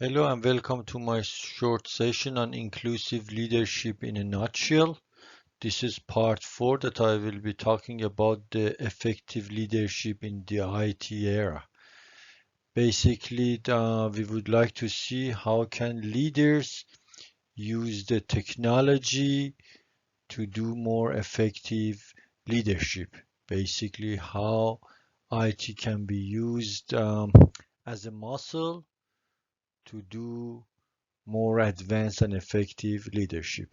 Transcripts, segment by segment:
Hello and welcome to my short session on inclusive leadership in a nutshell. This is part 4 that I will be talking about the effective leadership in the IT era. Basically, we would like to see how can leaders use the technology to do more effective leadership. Basically, how IT can be used as a muscle to do more advanced and effective leadership.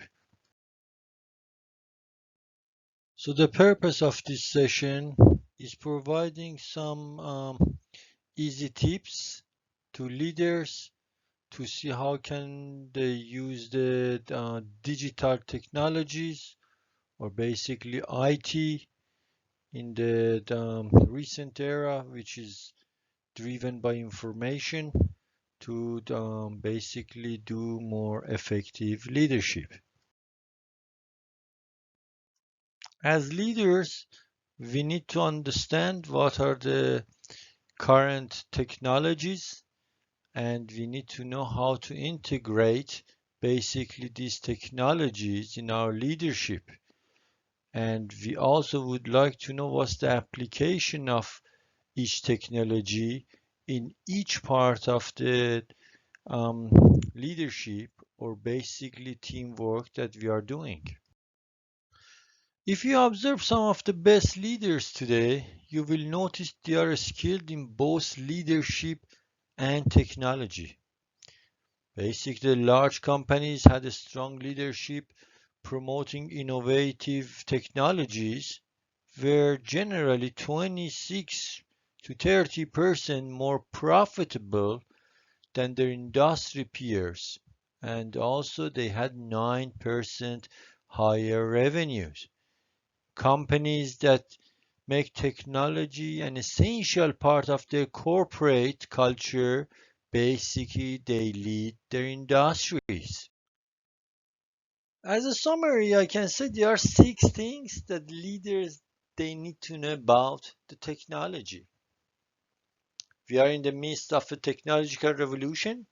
So the purpose of this session is providing some easy tips to leaders to see how can they use the digital technologies or basically IT in the recent era, which is driven by information to basically do more effective leadership. As leaders, we need to understand what are the current technologies and we need to know how to integrate basically these technologies in our leadership. And we also would like to know what's the application of each technology in each part of the um, leadership or basically teamwork that we are doing. If you observe some of the best leaders today, you will notice they are skilled in both leadership and technology. Basically, large companies had a strong leadership promoting innovative technologies were generally 26 to 30% more profitable than their industry peers, and also they had 9% higher revenues. Companies that make technology an essential part of their corporate culture, basically they lead their industries. As a summary, I can say there are 6 things that leaders they need to know about the technology. We are in the midst of a technological revolution.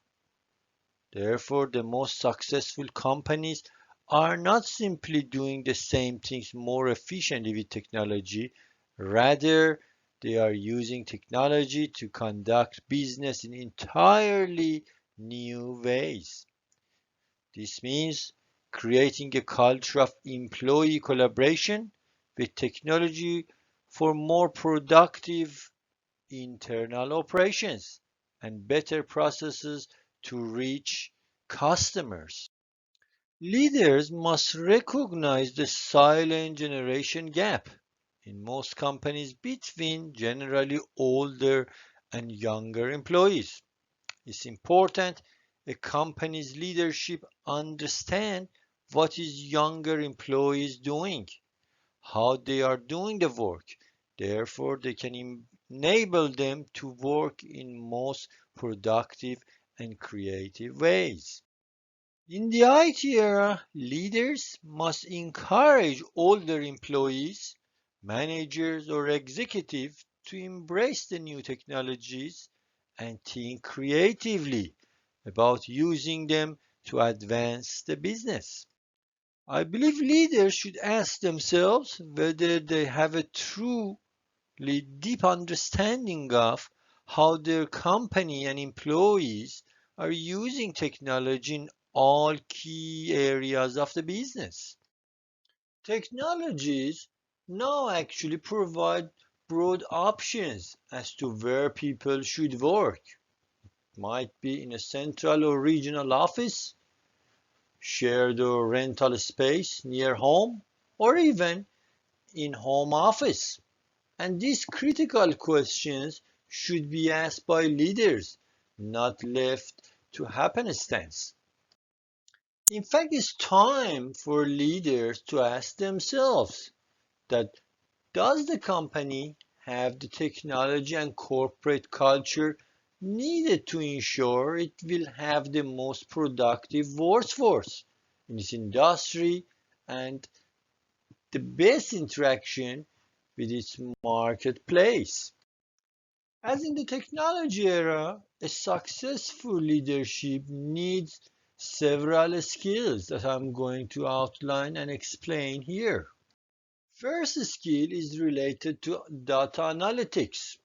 Therefore, the most successful companies are not simply doing the same things more efficiently with technology. Rather, they are using technology to conduct business in entirely new ways. This means creating a culture of employee collaboration with technology for more productive internal operations and better processes to reach customers. Leaders must recognize the silent generation gap in most companies between generally older and younger employees. It's important a company's leadership understand what is younger employees doing, how they are doing the work. Therefore, they can enable them to work in most productive and creative ways. In the IT era, leaders must encourage older employees, managers, or executives to embrace the new technologies and think creatively about using them to advance the business. I believe leaders should ask themselves whether they have a truly deep understanding of how their company and employees are using technology in all key areas of the business. Technologies now actually provide broad options as to where people should work. Might be in a central or regional office, shared or rental space near home, or even in home office. And these critical questions should be asked by leaders, not left to happenstance. In fact, it's time for leaders to ask themselves that does the company have the technology and corporate culture needed to ensure it will have the most productive workforce in its industry and the best interaction with its marketplace? As in the technology era, a successful leadership needs several skills that I'm going to outline and explain here. First skill is related to data analytics.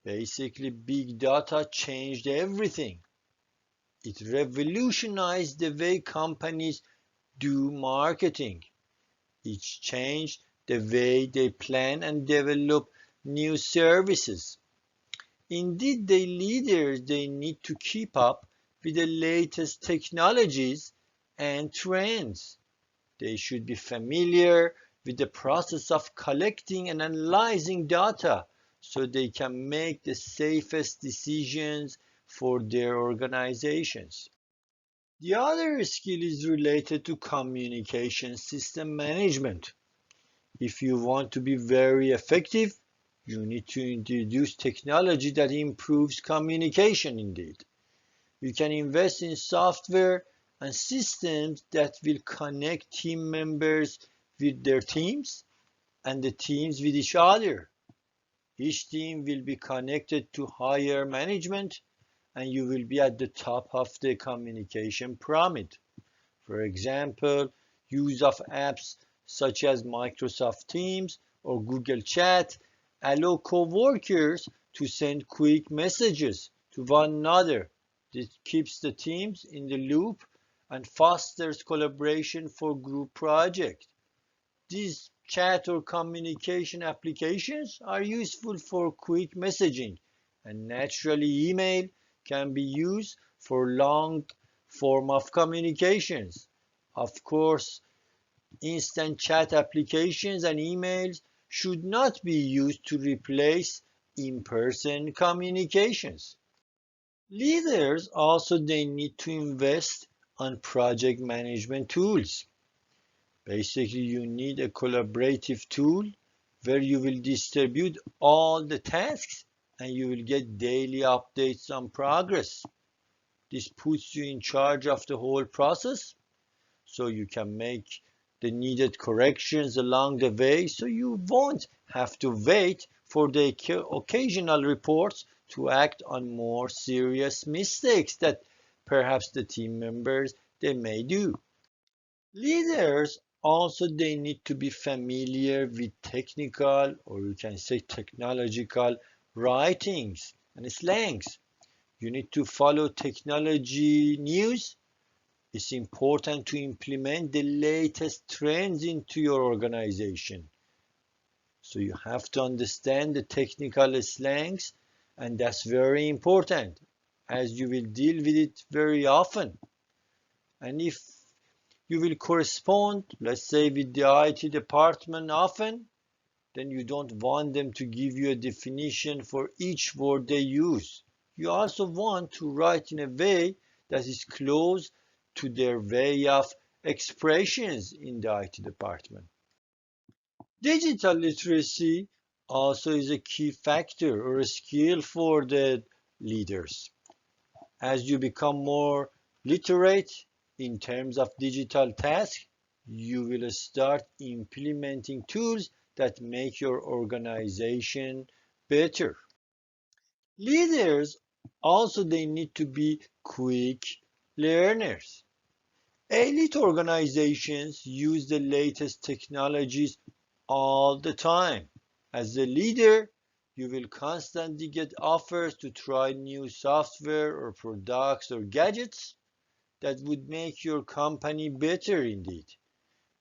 Basically, big data changed everything. It revolutionized the way companies do marketing. It changed the way they plan and develop new services. Indeed, the leaders they need to keep up with the latest technologies and trends. They should be familiar with the process of collecting and analyzing data so they can make the safest decisions for their organizations. The other skill is related to communication system management. If you want to be very effective, you need to introduce technology that improves communication indeed. You can invest in software and systems that will connect team members with their teams and the teams with each other. Each team will be connected to higher management and you will be at the top of the communication pyramid. For example, use of apps such as Microsoft Teams or Google Chat allow coworkers to send quick messages to one another. This keeps the teams in the loop and fosters collaboration for group projects. These chat or communication applications are useful for quick messaging, and naturally email can be used for long form of communications. Of course, instant chat applications and emails should not be used to replace in-person communications. Leaders also they need to invest on project management tools. Basically, you need a collaborative tool where you will distribute all the tasks and you will get daily updates on progress. This puts you in charge of the whole process so you can make the needed corrections along the way so you won't have to wait for the occasional reports to act on more serious mistakes that perhaps the team members they may do. Leaders also they need to be familiar with technical or you can say technological writings and slangs. You need to follow technology news. It's important to implement the latest trends into your organization. So you have to understand the technical slangs and that's very important as you will deal with it very often. And if you will correspond, let's say, with the IT department often, then you don't want them to give you a definition for each word they use. You also want to write in a way that is close to their way of expressions in the IT department. Digital literacy also is a key factor or a skill for the leaders. As you become more literate in terms of digital tasks, you will start implementing tools that make your organization better. Leaders also they need to be quick learners. Elite organizations use the latest technologies all the time. As a leader, you will constantly get offers to try new software or products or gadgets that would make your company better indeed.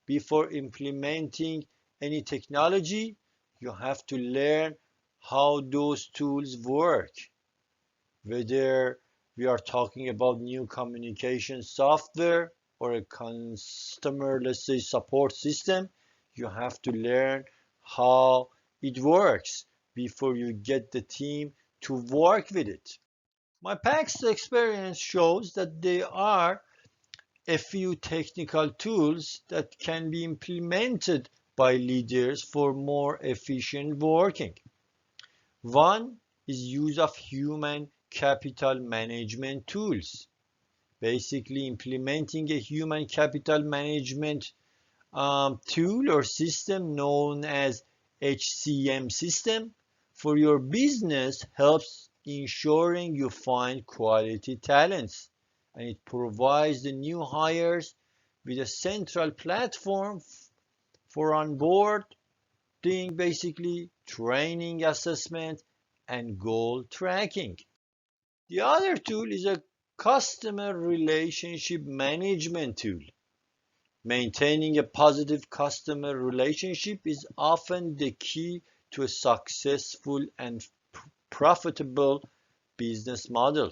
Before implementing any technology, you have to learn how those tools work. Whether we are talking about new communication software or a customer, let's say, support system, you have to learn how it works before you get the team to work with it. My past experience shows that there are a few technical tools that can be implemented by leaders for more efficient working. One is use of human capital management tools. Basically implementing a human capital management tool or system known as HCM system for your business helps ensuring you find quality talents, and it provides the new hires with a central platform for onboarding, basically training, assessment, and goal tracking. The other tool is a customer relationship management tool. Maintaining a positive customer relationship is often the key to a successful and profitable business model.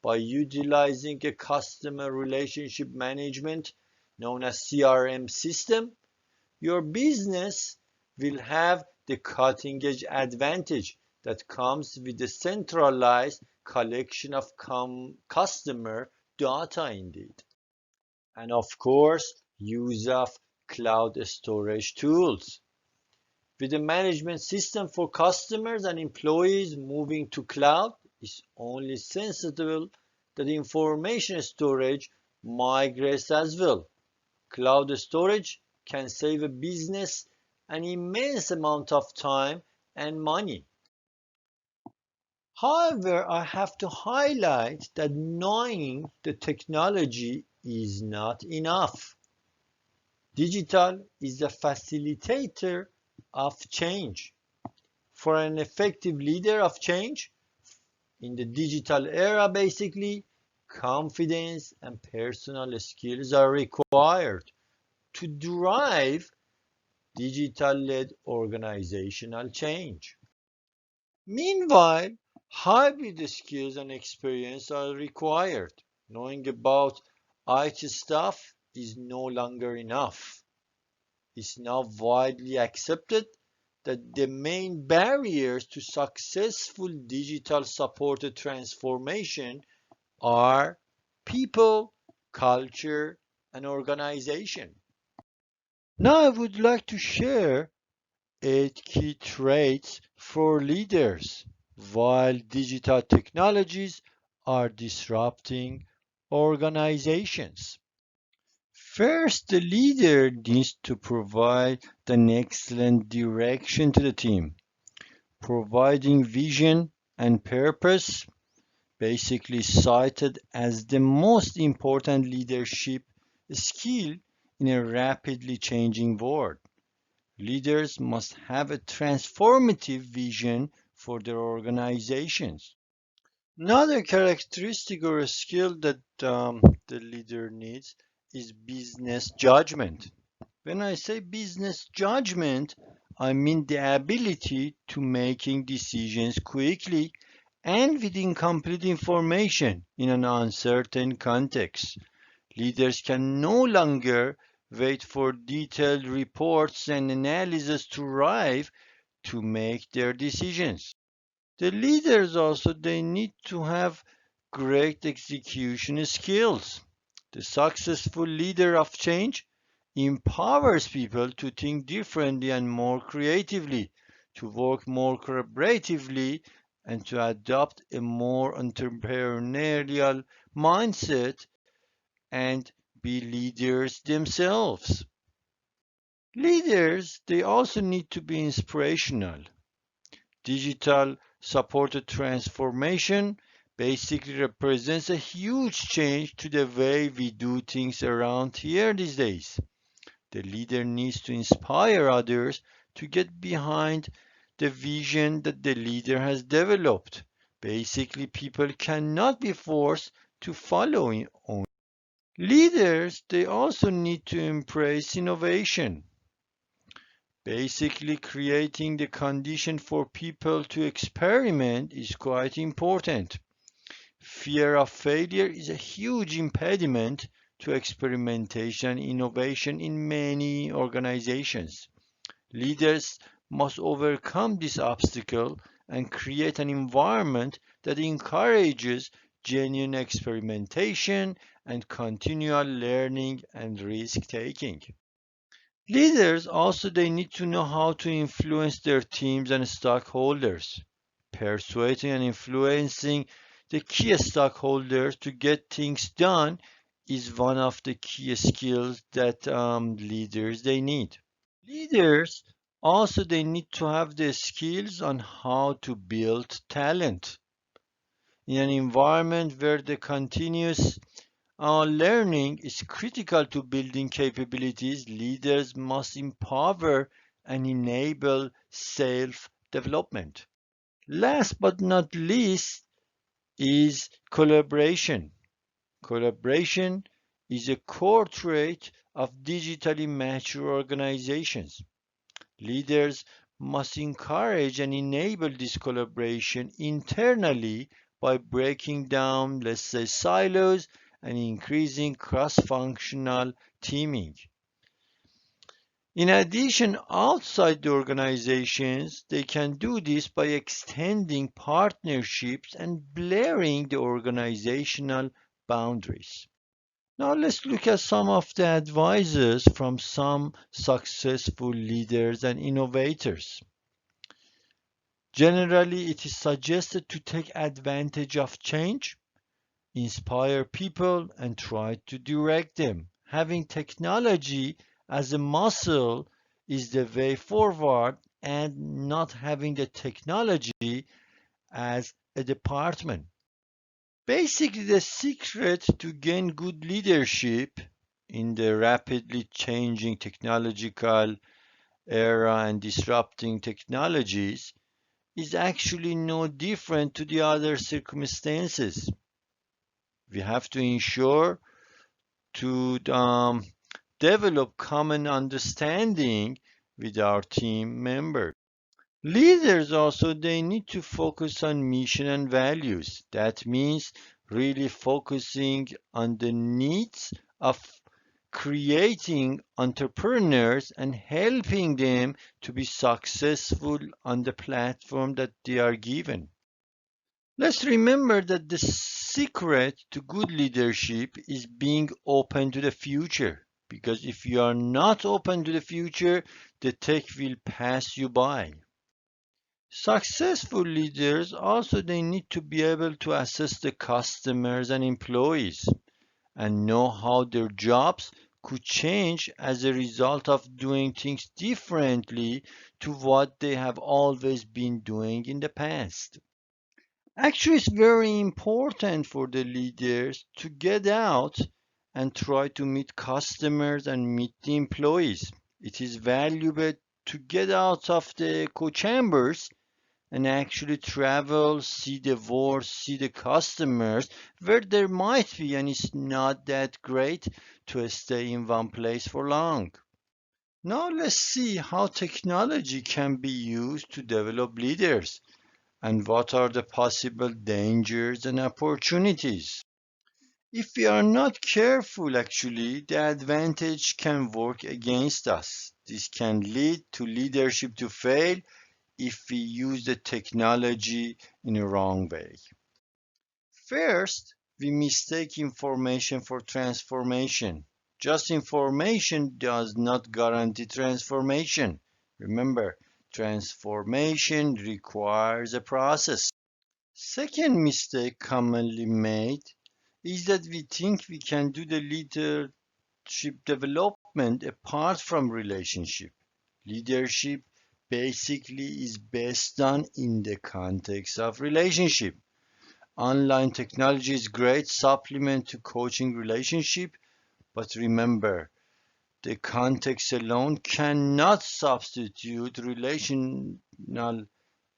By utilizing a customer relationship management known as CRM system, your business will have the cutting edge advantage that comes with the centralized collection of customer data indeed. And of course, use of cloud storage tools. With a management system for customers and employees moving to cloud, it's only sensible that information storage migrates as well. Cloud storage can save a business an immense amount of time and money. However, I have to highlight that knowing the technology is not enough. Digital is a facilitator of change. For an effective leader of change in the digital era, basically, confidence and personal skills are required to drive digital-led organizational change. Meanwhile, hybrid skills and experience are required. Knowing about IT stuff is no longer enough. It's now widely accepted that the main barriers to successful digital supported transformation are people, culture, and organization. Now I would like to share 8 key traits for leaders while digital technologies are disrupting organizations. First, the leader needs to provide an excellent direction to the team, providing vision and purpose, basically cited as the most important leadership skill in a rapidly changing world. Leaders must have a transformative vision for their organizations. Another characteristic or a skill that the leader needs is business judgment. When I say business judgment, I mean the ability to making decisions quickly and with incomplete information in an uncertain context. Leaders can no longer wait for detailed reports and analysis to arrive to make their decisions. The leaders also they need to have great execution skills. The successful leader of change empowers people to think differently and more creatively, to work more collaboratively, and to adopt a more entrepreneurial mindset and be leaders themselves. Leaders, they also need to be inspirational. Digital supported transformation basically represents a huge change to the way we do things around here these days. The leader needs to inspire others to get behind the vision that the leader has developed. Basically, people cannot be forced to follow on. Leaders, they also need to embrace innovation, basically creating the condition for people to experiment is quite important. Fear of failure is a huge impediment to experimentation and innovation in many organizations. Leaders must overcome this obstacle and create an environment that encourages genuine experimentation and continual learning and risk taking. Leaders also they need to know how to influence their teams and stockholders. Persuading and influencing the key stockholders to get things done is one of the key skills that leaders they need. Leaders Also, they need to have the skills on how to build talent. In an environment where the continuous learning is critical to building capabilities, leaders must empower and enable self-development. Last but not least is collaboration. Collaboration is a core trait of digitally mature organizations. Leaders must encourage and enable this collaboration internally by breaking down, let's say, silos and increasing cross-functional teaming. In addition, outside the organizations, they can do this by extending partnerships and blurring the organizational boundaries. Now let's look at some of the advices from some successful leaders and innovators. Generally, it is suggested to take advantage of change, inspire people, and try to direct them. Having technology as a muscle is the way forward, and not having the technology as a department. Basically, the secret to gain good leadership in the rapidly changing technological era and disrupting technologies is actually no different to the other circumstances. We have to ensure to develop common understanding with our team members. Leaders also, they need to focus on mission and values. That means really focusing on the needs of creating entrepreneurs and helping them to be successful on the platform that they are given. Let's remember that the secret to good leadership is being open to the future. Because if you are not open to the future, the tech will pass you by. Successful leaders also, they need to be able to assess the customers and employees and know how their jobs could change as a result of doing things differently to what they have always been doing in the past. Actually, it's very important for the leaders to get out and try to meet customers and meet the employees. It is valuable to get out of the echo chambers and actually travel, see the world, see the customers where there might be, and it's not that great to stay in one place for long. Now let's see how technology can be used to develop leaders and what are the possible dangers and opportunities. If we are not careful, actually, the advantage can work against us. This can lead to leadership to fail if we use the technology in a wrong way. First, we mistake information for transformation. Just information does not guarantee transformation. Remember, transformation requires a process. Second mistake commonly made is that we think we can do the leadership development apart from relationship. Leadership basically is best done in the context of relationship. Online technology is great supplement to coaching relationship, but remember, the context alone cannot substitute relational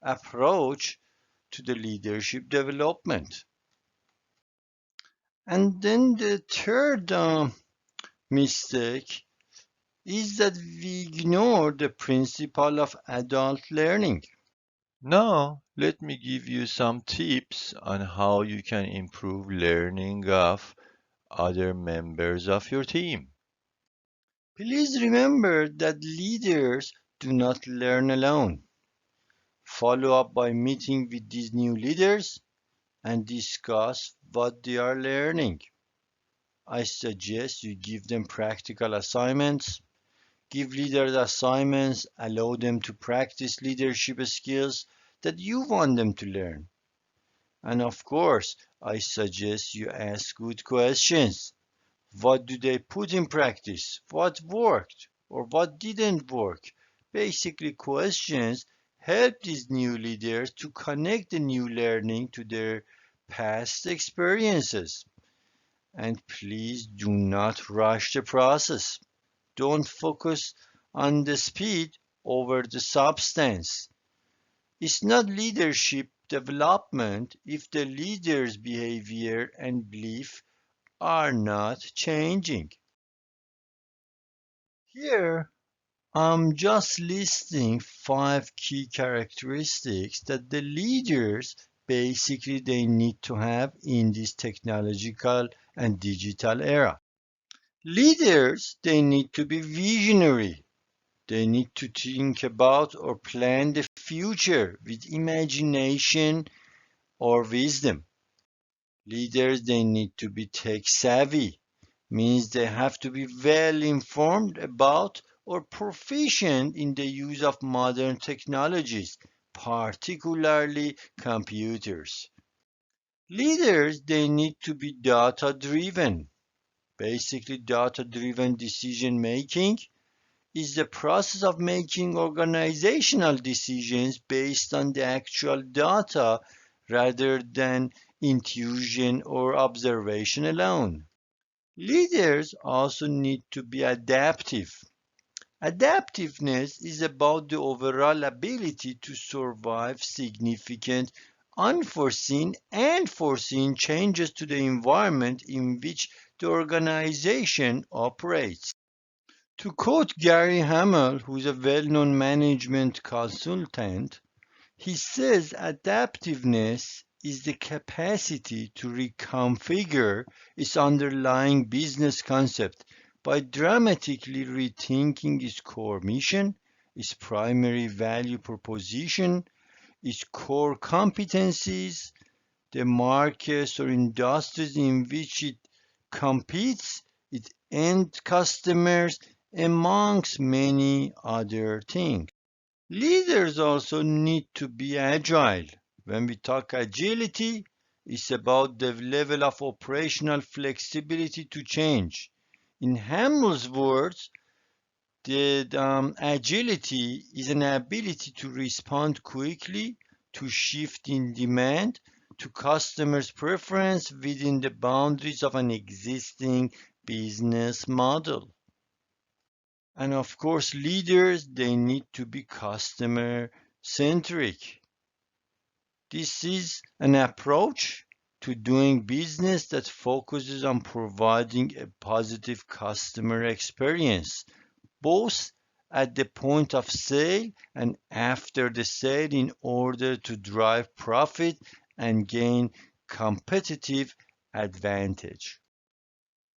approach to the leadership development. And then the third mistake is that we ignore the principle of adult learning. Now, let me give you some tips on how you can improve learning of other members of your team. Please remember that leaders do not learn alone. Follow up by meeting with these new leaders and discuss what they are learning. I suggest you give them practical assignments. Give leaders assignments, allow them to practice leadership skills that you want them to learn. And of course, I suggest you ask good questions. What do they put in practice? What worked or what didn't work? basically questions help these new leaders to connect the new learning to their past experiences. And please do not rush the process. Don't focus on the speed over the substance. It's not leadership development if the leader's behavior and belief are not changing. Here, I'm just listing 5 key characteristics that the leaders basically they need to have in this technological and digital era. Leaders, they need to be visionary. They need to think about or plan the future with imagination or wisdom. Leaders, they need to be tech savvy, means they have to be well informed about or proficient in the use of modern technologies, particularly computers. Leaders, they need to be data driven. Basically, data driven decision making is the process of making organizational decisions based on the actual data rather than intuition or observation alone. Leaders also need to be adaptive. Adaptiveness is about the overall ability to survive significant, unforeseen, and foreseen changes to the environment in which the organization operates. To quote Gary Hamel, who is a well known management consultant, he says adaptiveness is the capacity to reconfigure its underlying business concept by dramatically rethinking its core mission, its primary value proposition, its core competencies, the markets or industries in which it competes, its end customers, amongst many other things. Leaders also need to be agile. When we talk agility, it's about the level of operational flexibility to change. In Hamel's words, the agility is an ability to respond quickly to shift in demand, to customers' preference within the boundaries of an existing business model. And of course, leaders, they need to be customer centric. This is an approach to doing business that focuses on providing a positive customer experience, both at the point of sale and after the sale in order to drive profit and gain competitive advantage.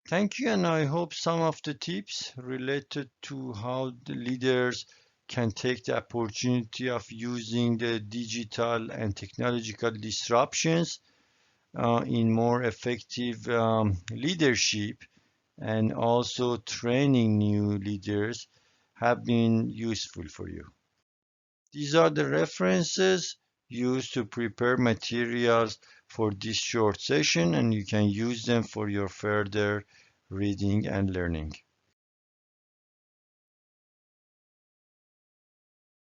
Thank you, and I hope some of the tips related to how the leaders can take the opportunity of using the digital and technological disruptions in more effective leadership and also training new leaders have been useful for you. These are the references used to prepare materials for this short session, and you can use them for your further reading and learning.